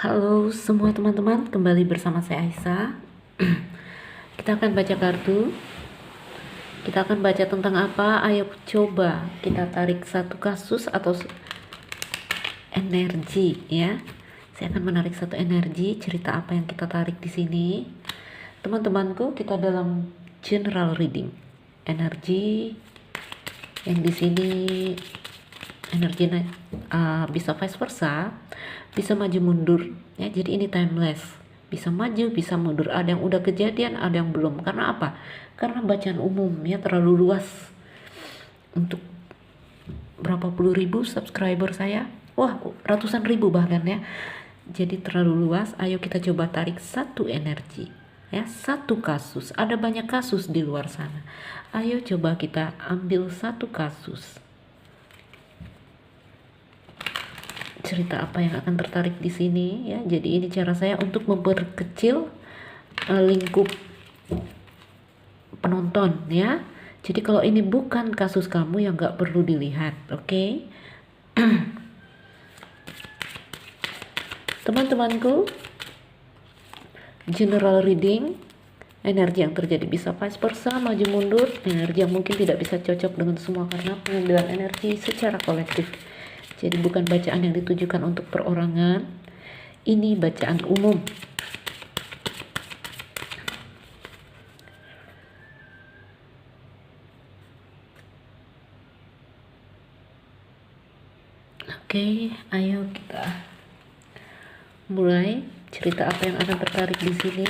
Halo semua teman-teman, kembali bersama saya Aisyah. Kita akan baca kartu. Kita akan baca tentang apa? Ayo coba kita tarik satu kasus atau energi ya. Saya akan menarik satu energi, cerita apa yang kita tarik di sini. Teman-temanku, kita dalam general reading. Energi yang di sini energi bisa vice versa, bisa maju mundur ya. Jadi ini timeless, bisa maju bisa mundur, ada yang udah kejadian ada yang belum. Karena apa? Karena bacaan umum ya, terlalu luas untuk berapa puluh ribu subscriber saya, wah ratusan ribu bahkan ya. Jadi terlalu luas. Ayo kita coba tarik satu energi ya, satu kasus. Ada banyak kasus di luar sana, ayo coba kita ambil satu kasus. Cerita apa yang akan tertarik di sini ya. Jadi ini cara saya untuk memperkecil lingkup penonton ya. Jadi kalau ini bukan kasus kamu yang gak perlu dilihat, oke? Teman-temanku, general reading, energi yang terjadi bisa vice versa, maju mundur, energi yang mungkin tidak bisa cocok dengan semua karena pengambilan energi secara kolektif. Jadi bukan bacaan yang ditujukan untuk perorangan, ini bacaan umum. Oke, ayo kita mulai. Cerita apa yang akan tertarik di sini?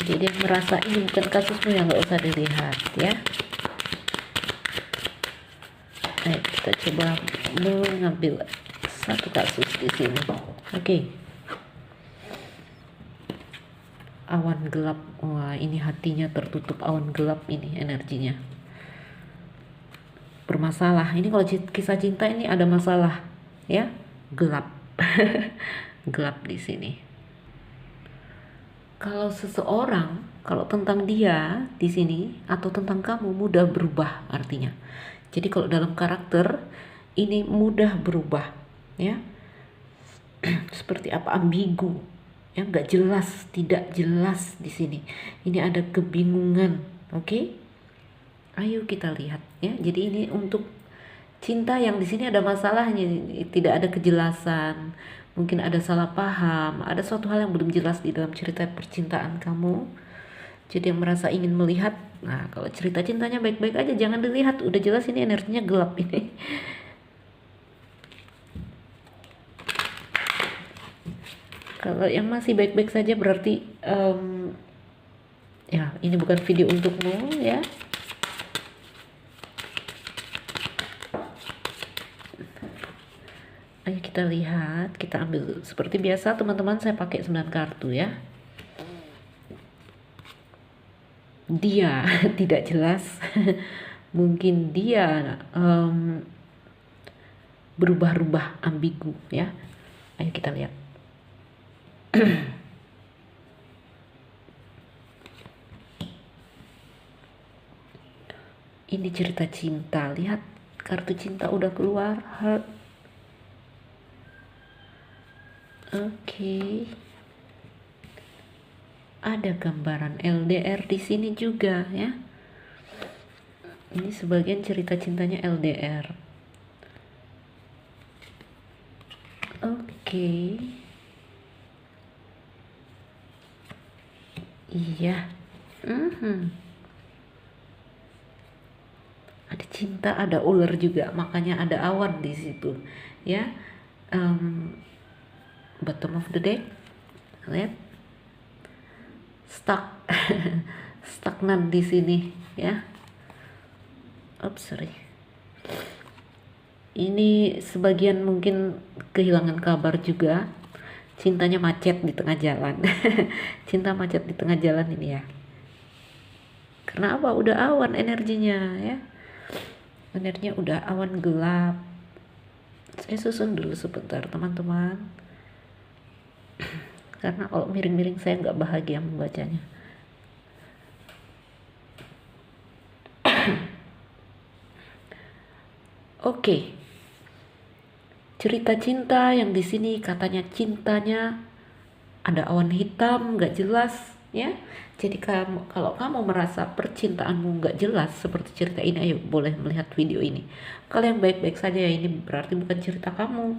Jadi yang merasa ini bukan kasusmu yang nggak usah dilihat ya. Ayo kita coba mengambil satu kasus di sini. Oke. Awan gelap. Wah, ini hatinya tertutup awan gelap, ini energinya. Bermasalah. Ini kalau kisah cinta ini ada masalah ya. Gelap. Gelap di sini. Kalau seseorang, kalau tentang dia di sini atau tentang kamu mudah berubah artinya. Jadi kalau dalam karakter ini mudah berubah ya. Seperti apa? Ambigu. Ya, nggak jelas, tidak jelas di sini. Ini ada kebingungan, oke? Ayo kita lihat ya. Jadi ini untuk cinta yang di sini ada masalahnya, tidak ada kejelasan. Mungkin ada salah paham, ada suatu hal yang belum jelas di dalam cerita percintaan kamu. Jadi yang merasa ingin melihat, nah kalau cerita cintanya baik-baik aja, jangan dilihat, udah jelas ini energinya gelap ini. Kalau yang masih baik-baik saja berarti ya ini bukan video untukmu ya. Ayo kita lihat, kita ambil seperti biasa teman-teman, saya pakai 9 kartu ya. Dia tidak jelas. Mungkin dia berubah-ubah, ambigu ya. Ayo kita lihat. Ini cerita cinta, lihat kartu cinta udah keluar, heart. Oke. Ada gambaran LDR di sini juga ya. Ini sebagian cerita cintanya LDR. Oke. Iya. Ada cinta, ada ular juga, makanya ada awan di situ ya. Bottom of the deck, lihat stuck. Stagnan di sini ya. Sorry. Ini sebagian mungkin kehilangan kabar juga. Cintanya macet di tengah jalan. Cinta macet di tengah jalan ini ya. Karena apa? Udah awan energinya ya. Energinya udah awan gelap. Saya susun dulu sebentar teman-teman. Karena kalau miring-miring saya nggak bahagia membacanya. Oke, cerita cinta yang di sini katanya cintanya ada awan hitam nggak jelas ya. Jadi kalau kamu merasa percintaanmu nggak jelas seperti cerita ini, ayo boleh melihat video ini. Kalau yang baik-baik saja ya, ini berarti bukan cerita kamu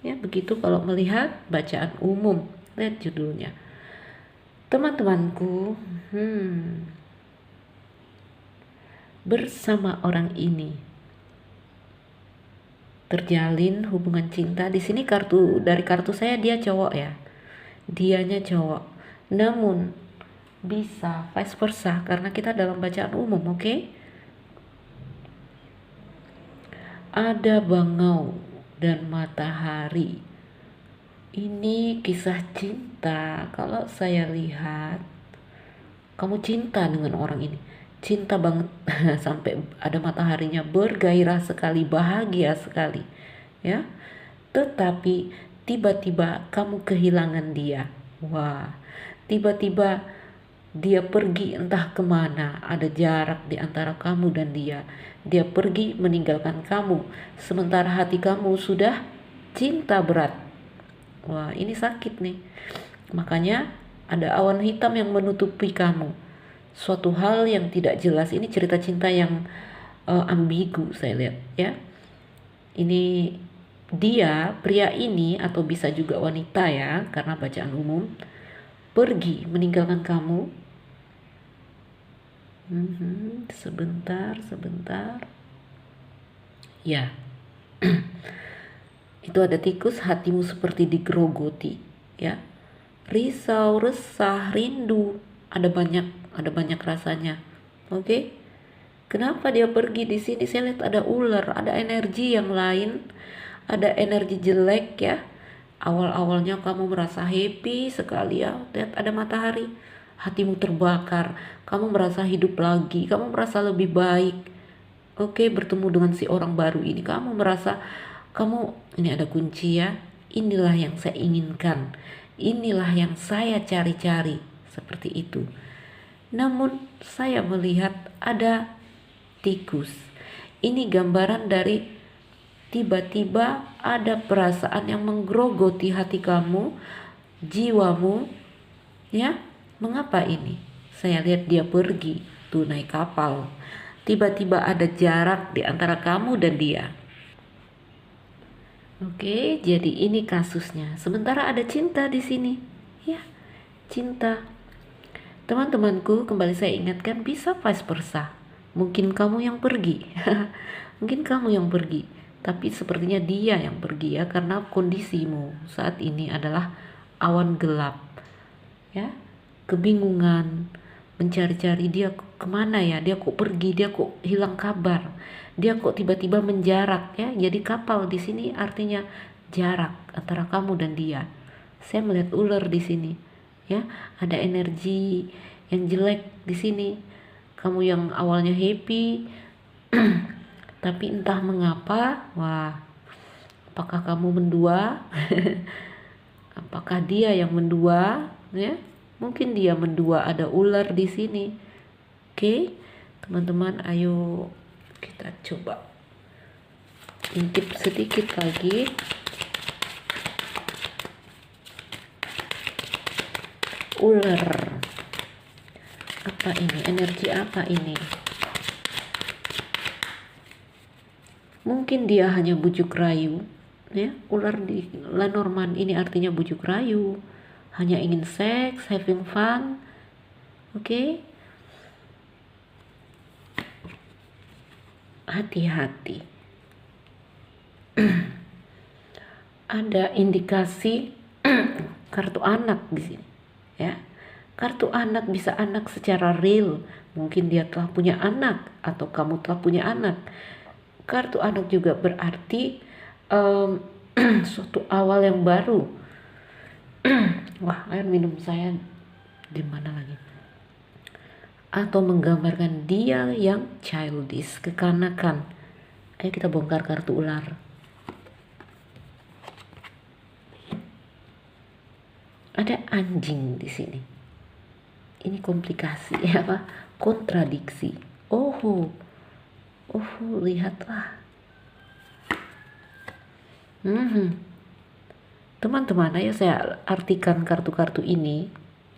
ya. Begitu kalau melihat bacaan umum, lihat judulnya. Teman-temanku, bersama orang ini terjalin hubungan cinta. Di sini dari kartu saya dia cowok ya, dianya cowok, namun bisa vice versa karena kita dalam bacaan umum. Oke? Ada bangau dan matahari. Ini kisah cinta. Kalau saya lihat kamu cinta dengan orang ini, cinta banget sampai ada mataharinya, bergairah sekali, bahagia sekali ya. Tetapi tiba-tiba kamu kehilangan dia. Wah, tiba-tiba dia pergi entah kemana, ada jarak di antara kamu dan dia. Dia pergi meninggalkan kamu, sementara hati kamu sudah cinta berat. Wah, ini sakit nih. Makanya ada awan hitam yang menutupi kamu. Suatu hal yang tidak jelas. Ini cerita cinta yang ambigu saya lihat ya. Ini dia, pria ini atau bisa juga wanita ya, karena bacaan umum, pergi meninggalkan kamu. Sebentar. Ya. Itu ada tikus, hatimu seperti digerogoti ya. Risau, resah, rindu, ada banyak rasanya. Oke? Kenapa dia pergi di sini? Saya lihat ada ular, ada energi yang lain, ada energi jelek ya. Awal-awalnya kamu merasa happy sekali ya, lihat ada matahari, hatimu terbakar, kamu merasa hidup lagi, kamu merasa lebih baik. Oke, bertemu dengan si orang baru ini, kamu merasa ini ada kunci ya. Inilah yang saya inginkan, inilah yang saya cari-cari, seperti itu. Namun saya melihat ada tikus. Ini gambaran dari tiba-tiba ada perasaan yang menggerogoti hati kamu, jiwamu ya. Mengapa ini? Saya lihat dia pergi tuh naik kapal. Tiba-tiba ada jarak di antara kamu dan dia. Oke, jadi ini kasusnya. Sementara ada cinta di sini. Ya, cinta. Teman-temanku, kembali saya ingatkan bisa vice versa. Mungkin kamu yang pergi. Mungkin kamu yang pergi. Tapi sepertinya dia yang pergi ya, karena kondisimu saat ini adalah awan gelap. Ya, kebingungan, mencari-cari dia kemana ya, dia kok pergi, dia kok hilang kabar, dia kok tiba-tiba menjarak ya. Jadi kapal di sini artinya jarak antara kamu dan dia. Saya melihat ular di sini ya, ada energi yang jelek di sini. Kamu yang awalnya happy tapi entah mengapa, wah, apakah kamu mendua? Apakah dia yang mendua ya? Mungkin dia mendua, ada ular di sini. Oke, teman-teman, ayo kita coba intip sedikit lagi. Ular. Apa ini? Energi apa ini? Mungkin dia hanya bujuk rayu. Ya, ular di Lenormand ini artinya bujuk rayu. Hanya ingin seks, having fun. Oke? Hati-hati. Ada indikasi kartu anak di sini. Ya. Kartu anak bisa anak secara real. Mungkin dia telah punya anak atau kamu telah punya anak. Kartu anak juga berarti suatu awal yang baru. Wah, air minum saya di mana lagi? Atau menggambarkan dia yang childish, kekanakan. Ayo kita bongkar kartu ular. Ada anjing di sini. Ini komplikasi ya, apa? Kontradiksi. Oh, lihatlah. Mhm. Teman-teman, ayo saya artikan kartu-kartu ini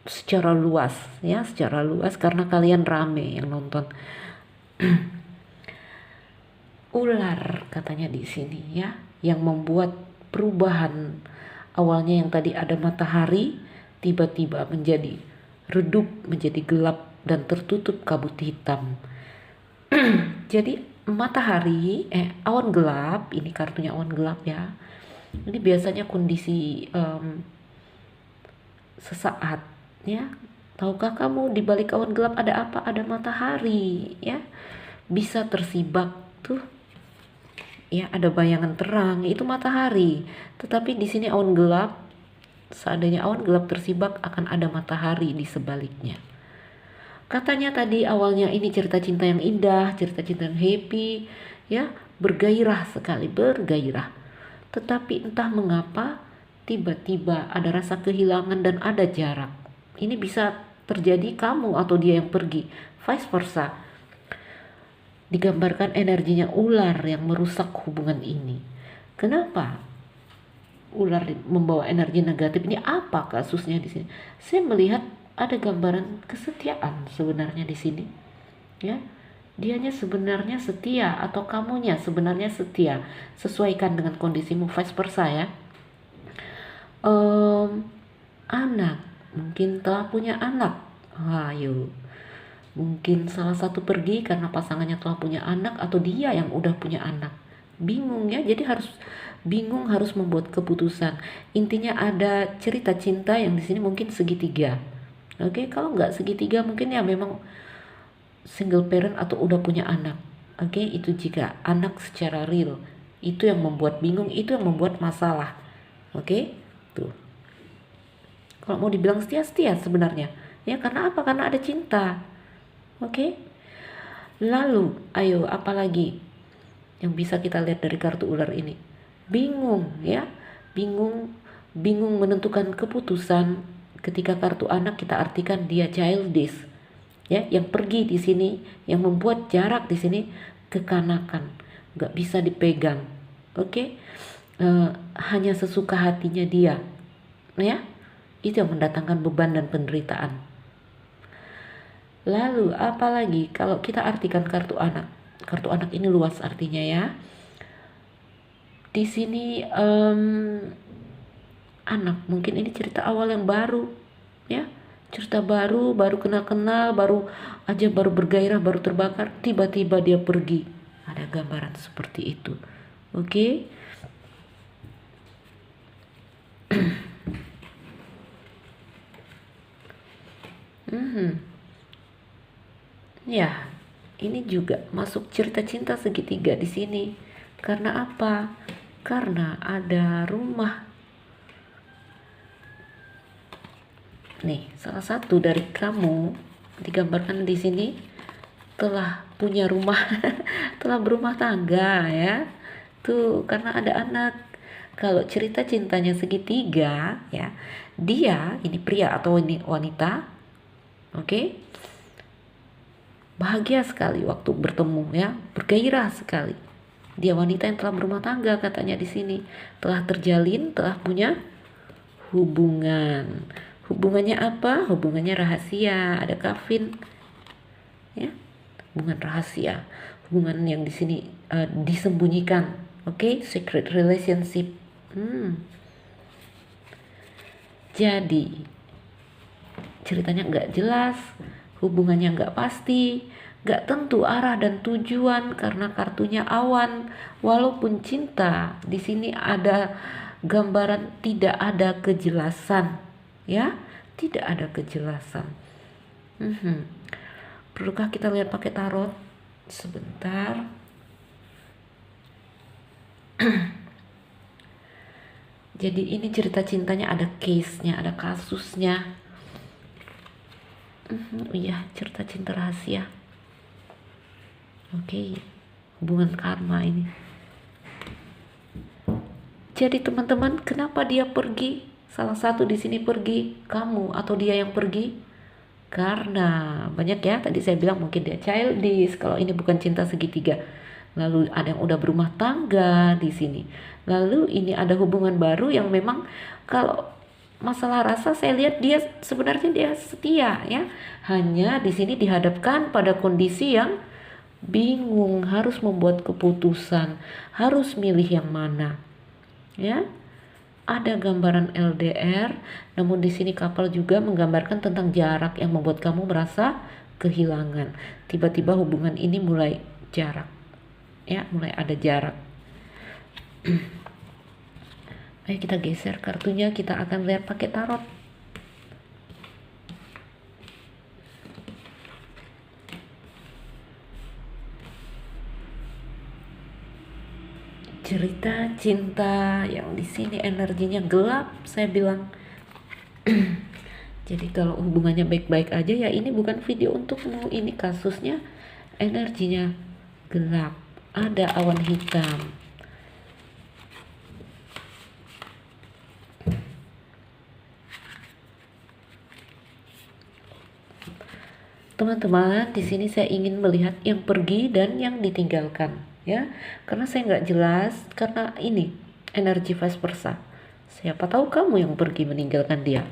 secara luas ya, secara luas karena kalian rame yang nonton. Ular katanya di sini ya, yang membuat perubahan. Awalnya yang tadi ada matahari tiba-tiba menjadi redup, menjadi gelap dan tertutup kabut hitam. Jadi matahari awan gelap, ini kartunya awan gelap ya. Ini biasanya kondisi sesaat ya. Tahukah kamu di balik awan gelap ada apa? Ada matahari ya. Bisa tersibak tuh ya, ada bayangan terang, itu matahari. Tetapi di sini awan gelap, seandainya awan gelap tersibak akan ada matahari di sebaliknya. Katanya tadi awalnya ini cerita cinta yang indah, cerita cinta yang happy, ya, bergairah sekali, bergairah. Tetapi entah mengapa tiba-tiba ada rasa kehilangan dan ada jarak. Ini bisa terjadi kamu atau dia yang pergi, vice versa. Digambarkan energinya ular yang merusak hubungan ini. Kenapa ular membawa energi negatif ini? Apa kasusnya di sini? Saya melihat ada gambaran kesetiaan sebenarnya di sini. Ya, dianya sebenarnya setia atau kamunya sebenarnya setia. Sesuaikan dengan kondisimu, vice versa ya. Anak, mungkin telah punya anak. Ayo, mungkin salah satu pergi karena pasangannya telah punya anak atau dia yang udah punya anak. Bingung ya, jadi harus bingung, harus membuat keputusan. Intinya ada cerita cinta yang di sini mungkin segitiga. Oke, kalau nggak segitiga mungkin ya memang single parent atau udah punya anak. Oke, itu jika anak secara real. Itu yang membuat bingung, itu yang membuat masalah. Oke, tuh. Kalau mau dibilang setia-setia sebenarnya. Ya karena apa? Karena ada cinta. Oke. Lalu, ayo apalagi yang bisa kita lihat dari kartu ular ini? Bingung ya. Bingung menentukan keputusan. Ketika kartu anak kita artikan dia childish. Ya, yang pergi di sini, yang membuat jarak di sini kekanakan. Gak bisa dipegang. Oke. Hanya sesuka hatinya dia. Ya. Itu yang mendatangkan beban dan penderitaan. Lalu apalagi kalau kita artikan kartu anak. Kartu anak ini luas artinya ya. Di sini anak, mungkin ini cerita awal yang baru ya. Cerita baru kenal-kenal, baru bergairah, baru terbakar, tiba-tiba dia pergi. Ada gambaran seperti itu. Oke. Ya, ini juga masuk cerita cinta segitiga di sini. Karena apa? Karena ada rumah. Nih, salah satu dari kamu digambarkan di sini telah punya rumah, telah berumah tangga ya. Tuh, karena ada anak. Kalau cerita cintanya segitiga ya, dia ini pria atau ini wanita. Oke. Bahagia sekali waktu bertemu ya, bergairah sekali. Dia wanita yang telah berumah tangga katanya di sini, telah terjalin, telah punya hubungan. Hubungannya apa? Hubungannya rahasia, ada kafin. Ya. Hubungan rahasia, hubungan yang di sini disembunyikan. Oke, secret relationship. Jadi ceritanya nggak jelas, hubungannya nggak pasti, nggak tentu arah dan tujuan karena kartunya awan. Walaupun cinta, di sini ada gambaran tidak ada kejelasan, ya, tidak ada kejelasan. Perlukah kita lihat pakai tarot? Sebentar. Jadi ini cerita cintanya ada case-nya, ada kasusnya. Iya, cerita cinta rahasia. Oke, hubungan karma ini. Jadi teman-teman, kenapa dia pergi? Salah satu di sini pergi, kamu atau dia yang pergi? Karena banyak ya, tadi saya bilang mungkin dia childish. Kalau ini bukan cinta segitiga, lalu ada yang udah berumah tangga di sini, lalu ini ada hubungan baru yang memang kalau masalah rasa saya lihat dia sebenarnya dia setia ya, hanya di sini dihadapkan pada kondisi yang bingung, harus membuat keputusan, harus milih yang mana ya. Ada gambaran LDR, namun di sini kapal juga menggambarkan tentang jarak yang membuat kamu merasa kehilangan. Tiba-tiba hubungan ini mulai jarak ya, mulai ada jarak. Ayo kita geser kartunya, kita akan lihat pakai tarot. Cerita cinta yang di sini energinya gelap, saya bilang. Jadi kalau hubungannya baik-baik aja ya ini bukan video untukmu, ini kasusnya energinya gelap, ada awan hitam. Teman-teman, di sini saya ingin melihat yang pergi dan yang ditinggalkan ya, karena saya nggak jelas, karena ini energi vice versa. Siapa tahu kamu yang pergi meninggalkan dia,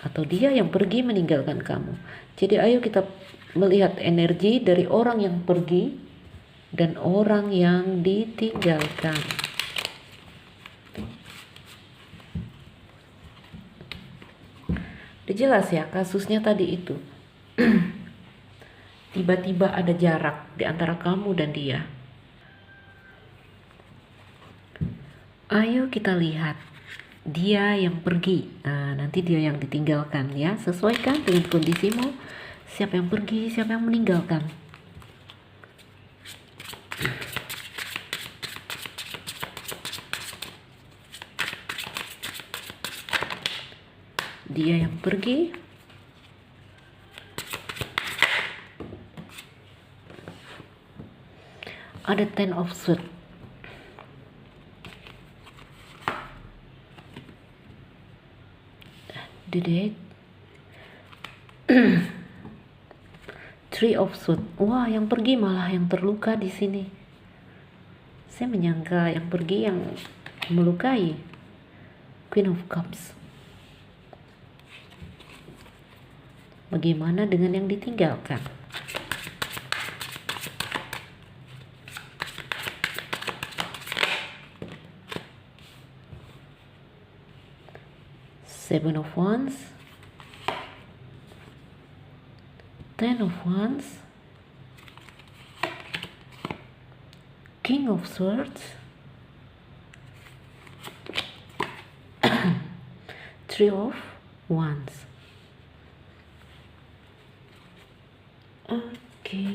atau dia yang pergi meninggalkan kamu. Jadi ayo kita melihat energi dari orang yang pergi dan orang yang ditinggalkan. Udah jelas ya kasusnya tadi itu. Tiba-tiba ada jarak di antara kamu dan dia. Ayo kita lihat dia yang pergi. Nah, nanti dia yang ditinggalkan ya. Sesuaikan dengan kondisimu. Siapa yang pergi, siapa yang meninggalkan. Dia yang pergi. Ada Ten of Swords. The Dead. Three of Swords. Wah, yang pergi malah yang terluka di sini. Saya menyangka yang pergi yang melukai. Queen of Cups. Bagaimana dengan yang ditinggalkan? Seven of Wands, Ten of Wands, King of Swords, Three of Wands. Oke.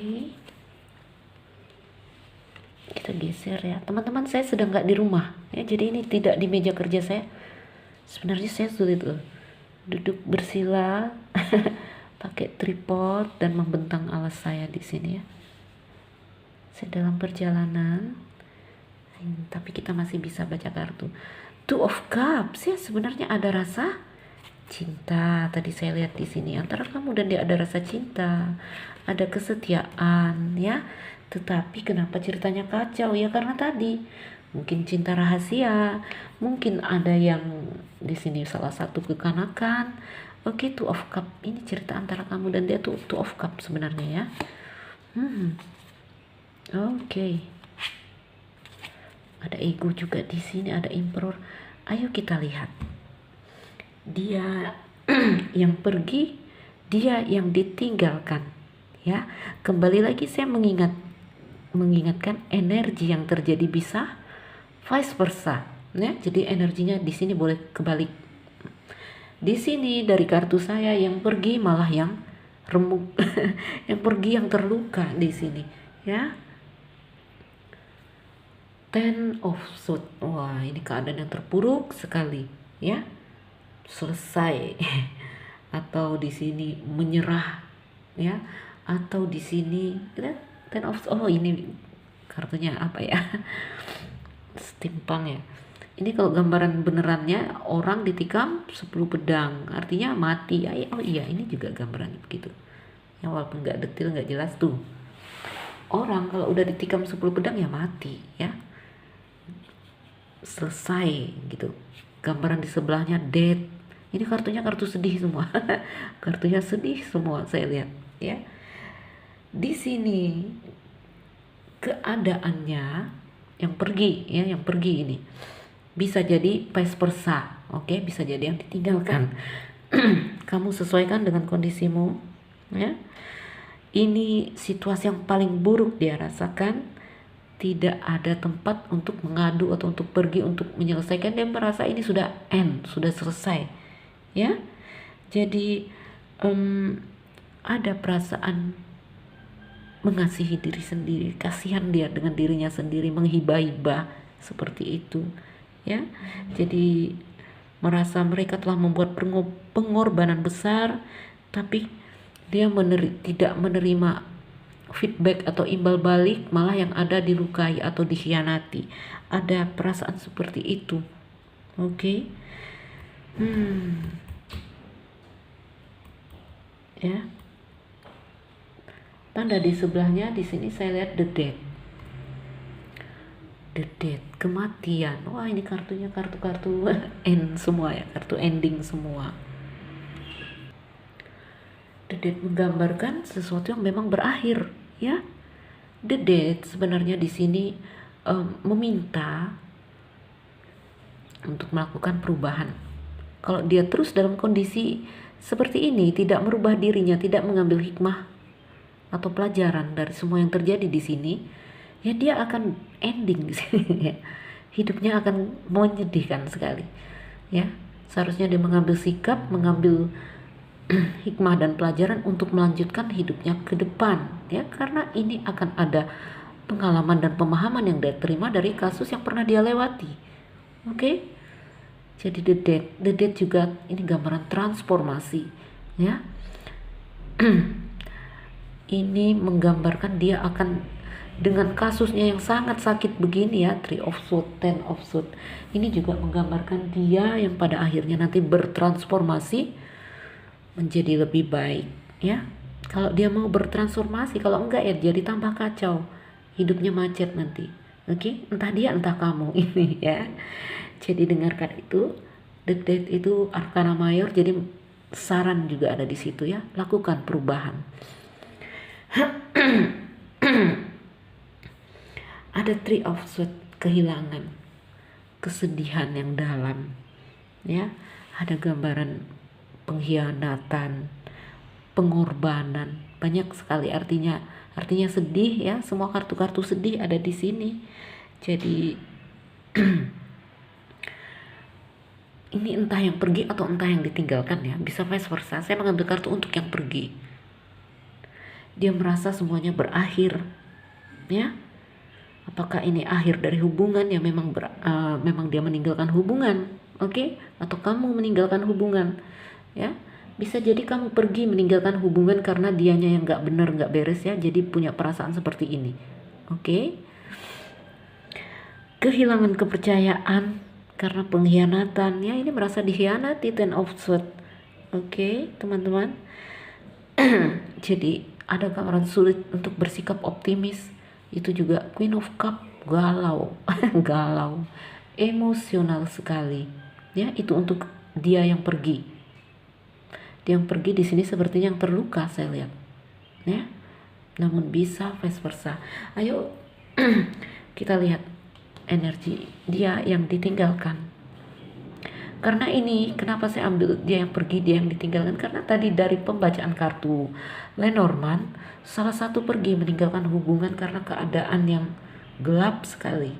Kita geser ya. Teman-teman, saya sedang nggak di rumah ya, jadi ini tidak di meja kerja saya. Sebenarnya saya sulit loh duduk bersila pakai tripod dan membentang alas saya di sini ya. Saya dalam perjalanan, tapi kita masih bisa baca kartu. Two of Cups ya, sebenarnya ada rasa cinta. Tadi saya lihat di sini antara kamu dan dia ada rasa cinta, ada kesetiaan ya. Tetapi kenapa ceritanya kacau ya? Karena tadi mungkin cinta rahasia, mungkin ada yang di sini salah satu kekanakan. Oke, Two of Cup ini cerita antara kamu dan dia, tuh Two of Cup sebenarnya ya. Oke. Ada ego juga di sini, ada Emperor. Ayo kita lihat. Dia yang pergi, dia yang ditinggalkan ya. Kembali lagi saya mengingatkan energi yang terjadi bisa vice versa ya. Jadi energinya di sini boleh kebalik. Di sini dari kartu saya yang pergi malah yang remuk yang pergi yang terluka di sini ya. Ten of Swords. Wah, ini keadaan yang terpuruk sekali ya. Selesai atau di sini menyerah ya, atau di sini Ten of Swords. Oh, ini kartunya apa ya? Steampunk ya. Ini kalau gambaran benerannya orang ditikam 10 pedang, artinya mati. Oh iya, ini juga gambarannya begitu ya, walaupun nggak detail, nggak jelas tuh. orang kalau udah ditikam 10 pedang ya mati ya, selesai gitu. Gambaran di sebelahnya dead, ini kartunya kartu sedih semua. Kartunya sedih semua saya lihat ya. Di sini keadaannya yang pergi ya, yang pergi ini bisa jadi vice versa, oke, bisa jadi yang ditinggalkan. Kamu sesuaikan dengan kondisimu ya. Ini situasi yang paling buruk dia rasakan, tidak ada tempat untuk mengadu atau untuk pergi untuk menyelesaikan. Dia merasa ini sudah end, sudah selesai ya. Jadi ada perasaan mengasihi diri sendiri, kasihan dia dengan dirinya sendiri, menghibah-hibah seperti itu ya. Jadi merasa mereka telah membuat pengorbanan besar, tapi dia tidak menerima feedback atau imbal balik, malah yang ada dilukai atau dikhianati. Ada perasaan seperti itu. Oke. Ya. Tanda di sebelahnya di sini saya lihat the dead. The dead, kematian. Wah, ini kartunya kartu-kartu end semua ya, kartu ending semua. The Dead menggambarkan sesuatu yang memang berakhir ya. The Dead sebenarnya di sini meminta untuk melakukan perubahan. Kalau dia terus dalam kondisi seperti ini, tidak merubah dirinya, tidak mengambil hikmah atau pelajaran dari semua yang terjadi di sini, ya dia akan ending di sini. Hidupnya akan menyedihkan sekali ya. Seharusnya dia mengambil sikap, mengambil hikmah dan pelajaran untuk melanjutkan hidupnya ke depan ya, karena ini akan ada pengalaman dan pemahaman yang dia terima dari kasus yang pernah dia lewati. Oke. Jadi the dead juga ini gambaran transformasi ya. Ini menggambarkan dia akan dengan kasusnya yang sangat sakit begini ya, 3 of Swords, 10 of Swords. Ini juga menggambarkan dia yang pada akhirnya nanti bertransformasi menjadi lebih baik ya. Kalau dia mau bertransformasi, kalau enggak ya jadi tambah kacau, hidupnya macet nanti. Oke, entah dia entah kamu ini ya. Jadi dengarkan itu, the dead itu arkana mayor, jadi saran juga ada di situ ya, lakukan perubahan. Ada 3 of Swords, kehilangan, kesedihan yang dalam ya. Ada gambaran pengkhianatan, pengorbanan, banyak sekali artinya sedih ya. Semua kartu-kartu sedih ada di sini. Jadi ini entah yang pergi atau entah yang ditinggalkan ya, bisa vice versa. Saya mengambil kartu untuk yang pergi. Dia merasa semuanya berakhir ya. Apakah ini akhir dari hubungan yang memang dia meninggalkan hubungan, oke? Atau kamu meninggalkan hubungan ya. Bisa jadi kamu pergi meninggalkan hubungan karena dianya yang gak benar, gak beres ya, jadi punya perasaan seperti ini. Oke. Kehilangan kepercayaan karena pengkhianatan ya, ini merasa dikhianati, 10 of Swords. Oke, teman-teman. Jadi ada gambaran sulit untuk bersikap optimis. Itu juga Queen of Cup, galau. Galau, emosional sekali ya. Itu untuk dia yang pergi. Yang pergi di sini sepertinya yang terluka saya lihat ya. Namun bisa vice versa. Ayo kita lihat energi dia yang ditinggalkan. Karena ini kenapa saya ambil dia yang pergi, dia yang ditinggalkan, karena tadi dari pembacaan kartu Lenormand, salah satu pergi meninggalkan hubungan karena keadaan yang gelap sekali.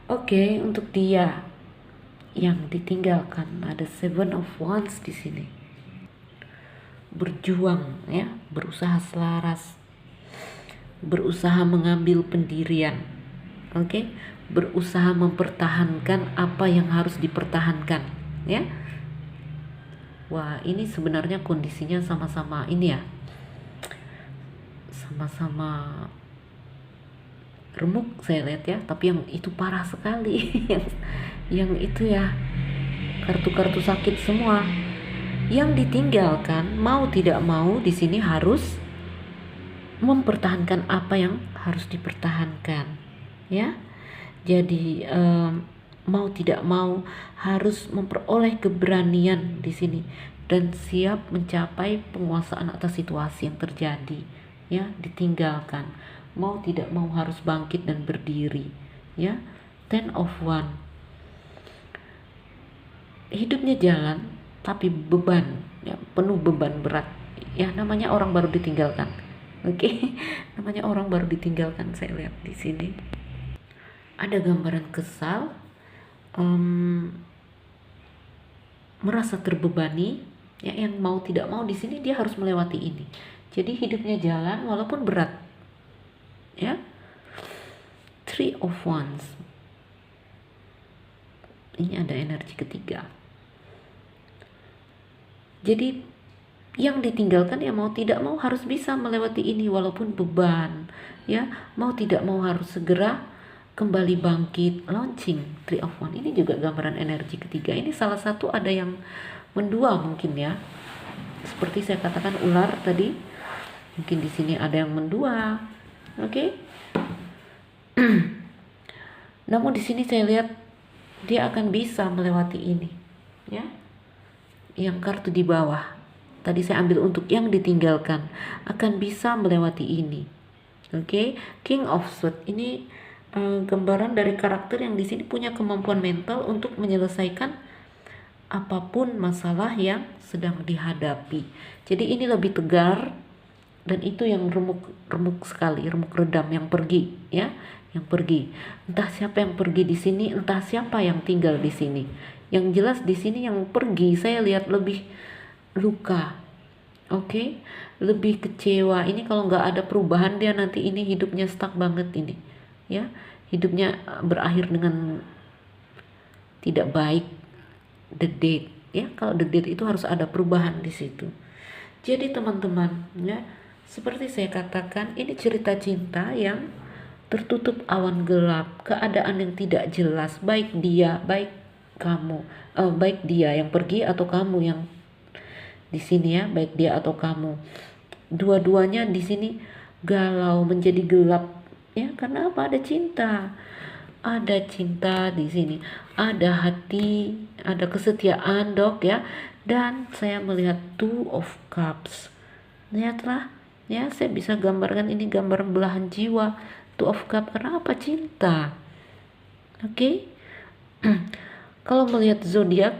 Oke, untuk dia yang ditinggalkan ada 7 of Wands di sini. Berjuang ya, berusaha selaras, berusaha mengambil pendirian. Oke, berusaha mempertahankan apa yang harus dipertahankan ya. Wah, ini sebenarnya kondisinya sama-sama ini ya, sama-sama remuk saya lihat ya, tapi yang itu parah sekali. yang itu ya, kartu-kartu sakit semua. Yang ditinggalkan mau tidak mau di sini harus mempertahankan apa yang harus dipertahankan, ya. Jadi mau tidak mau harus memperoleh keberanian di sini dan siap mencapai penguasaan atas situasi yang terjadi, ya. Ditinggalkan, mau tidak mau harus bangkit dan berdiri, ya. Ten of One, hidupnya jalan tapi beban, ya, penuh beban berat, ya. Namanya orang baru ditinggalkan, oke. Namanya orang baru ditinggalkan. Saya lihat di sini ada gambaran kesal, merasa terbebani, ya. Yang mau tidak mau di sini dia harus melewati ini. Jadi hidupnya jalan walaupun berat, ya. Three of Wands, ini ada energi ketiga. Jadi yang ditinggalkan ya mau tidak mau harus bisa melewati ini walaupun beban, ya. Mau tidak mau harus segera kembali bangkit, launching. Three of Wands ini juga gambaran energi ketiga. Ini salah satu ada yang mendua mungkin, ya. Seperti saya katakan ular tadi, mungkin di sini ada yang mendua, oke. Namun di sini saya lihat dia akan bisa melewati ini, ya. Yang kartu di bawah tadi saya ambil untuk yang ditinggalkan, akan bisa melewati ini, oke. King of Swords ini gambaran dari karakter yang di sini punya kemampuan mental untuk menyelesaikan apapun masalah yang sedang dihadapi. Jadi ini lebih tegar, dan itu yang remuk sekali, remuk redam, yang pergi, ya. Yang pergi, entah siapa yang pergi di sini, entah siapa yang tinggal di sini. Yang jelas di sini yang pergi saya lihat lebih luka, oke. Lebih kecewa. Ini kalau nggak ada perubahan dia nanti ini hidupnya stuck banget ini, ya. Hidupnya berakhir dengan tidak baik. The Dead, ya. Kalau The Dead itu harus ada perubahan di situ. Jadi teman-teman, ya, seperti saya katakan, ini cerita cinta yang tertutup awan gelap, keadaan yang tidak jelas, baik dia, baik kamu, baik dia yang pergi atau kamu yang di sini, ya, baik dia atau kamu. Dua-duanya di sini galau, menjadi gelap, ya. Karena apa? Ada cinta. Ada cinta di sini, ada hati, ada kesetiaan, Dok, ya. Dan saya melihat Two of Cups. Lihatlah, ya, saya bisa gambarkan ini gambaran belahan jiwa. Two of Cups karena apa? Cinta. Oke. Kalau melihat zodiak,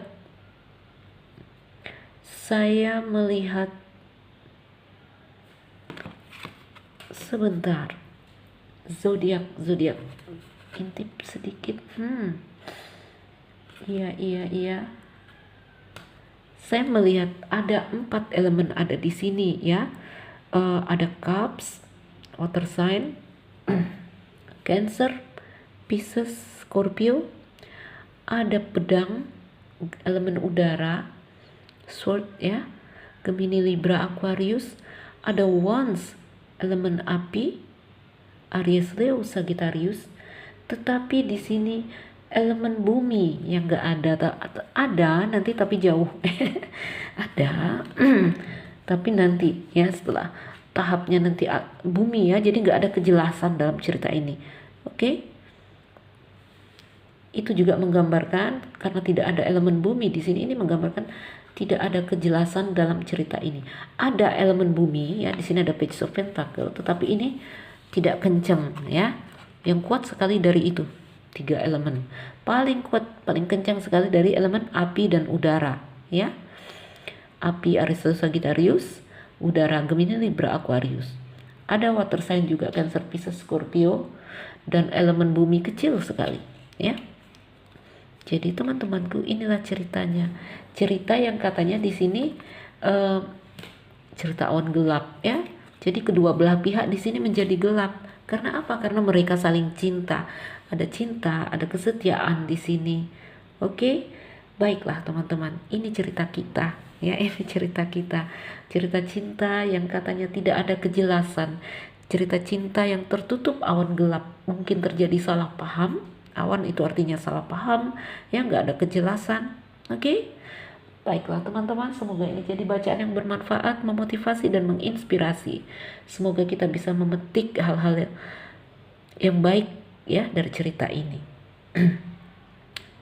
saya melihat sebentar. Zodiak intip sedikit. Iya. Saya melihat ada 4 elemen ada di sini, ya. Ada Cups, water sign, Cancer, Pisces, Scorpio. Ada pedang, elemen udara, Sword, ya. Gemini, Libra, Aquarius. Ada Wands, elemen api, Aries, Leo, Sagittarius. Tetapi di sini elemen bumi yang gak ada nanti tapi jauh. Ada tapi nanti, ya, setelah tahapnya nanti bumi, ya. Jadi gak ada kejelasan dalam cerita ini, oke. Itu juga menggambarkan karena tidak ada elemen bumi di sini, ini menggambarkan tidak ada kejelasan dalam cerita ini. Ada elemen bumi, ya, di sini ada Page of Pentacle, tetapi ini tidak kencang, ya. Yang kuat sekali dari itu 3 elemen, paling kuat, paling kencang sekali dari elemen api dan udara, ya. Api Aries, Sagittarius, udara Gemini, Libra, Aquarius. Ada water sign juga, Cancer, Pisces, Scorpio, dan elemen bumi kecil sekali, ya. Jadi teman-temanku, inilah ceritanya. Cerita yang katanya di sini cerita awan gelap, ya. Jadi kedua belah pihak di sini menjadi gelap. Karena apa? Karena mereka saling cinta. Ada cinta, ada kesetiaan di sini. Oke? Baiklah teman-teman, ini cerita kita, ya. Ini cerita kita. Cerita cinta yang katanya tidak ada kejelasan. Cerita cinta yang tertutup awan gelap. Mungkin terjadi salah paham. Awan itu artinya salah paham, ya, nggak ada kejelasan. Oke? Baiklah teman-teman, semoga ini jadi bacaan yang bermanfaat, memotivasi dan menginspirasi. Semoga kita bisa memetik hal-hal yang baik ya dari cerita ini.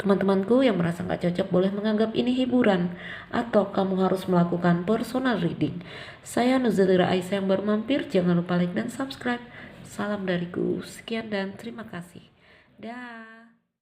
Teman-temanku yang merasa gak cocok boleh menganggap ini hiburan atau kamu harus melakukan personal reading. Saya Nuzulira Aisyah yang baru mampir, jangan lupa like dan subscribe. Salam dariku, sekian dan terima kasih. Dah.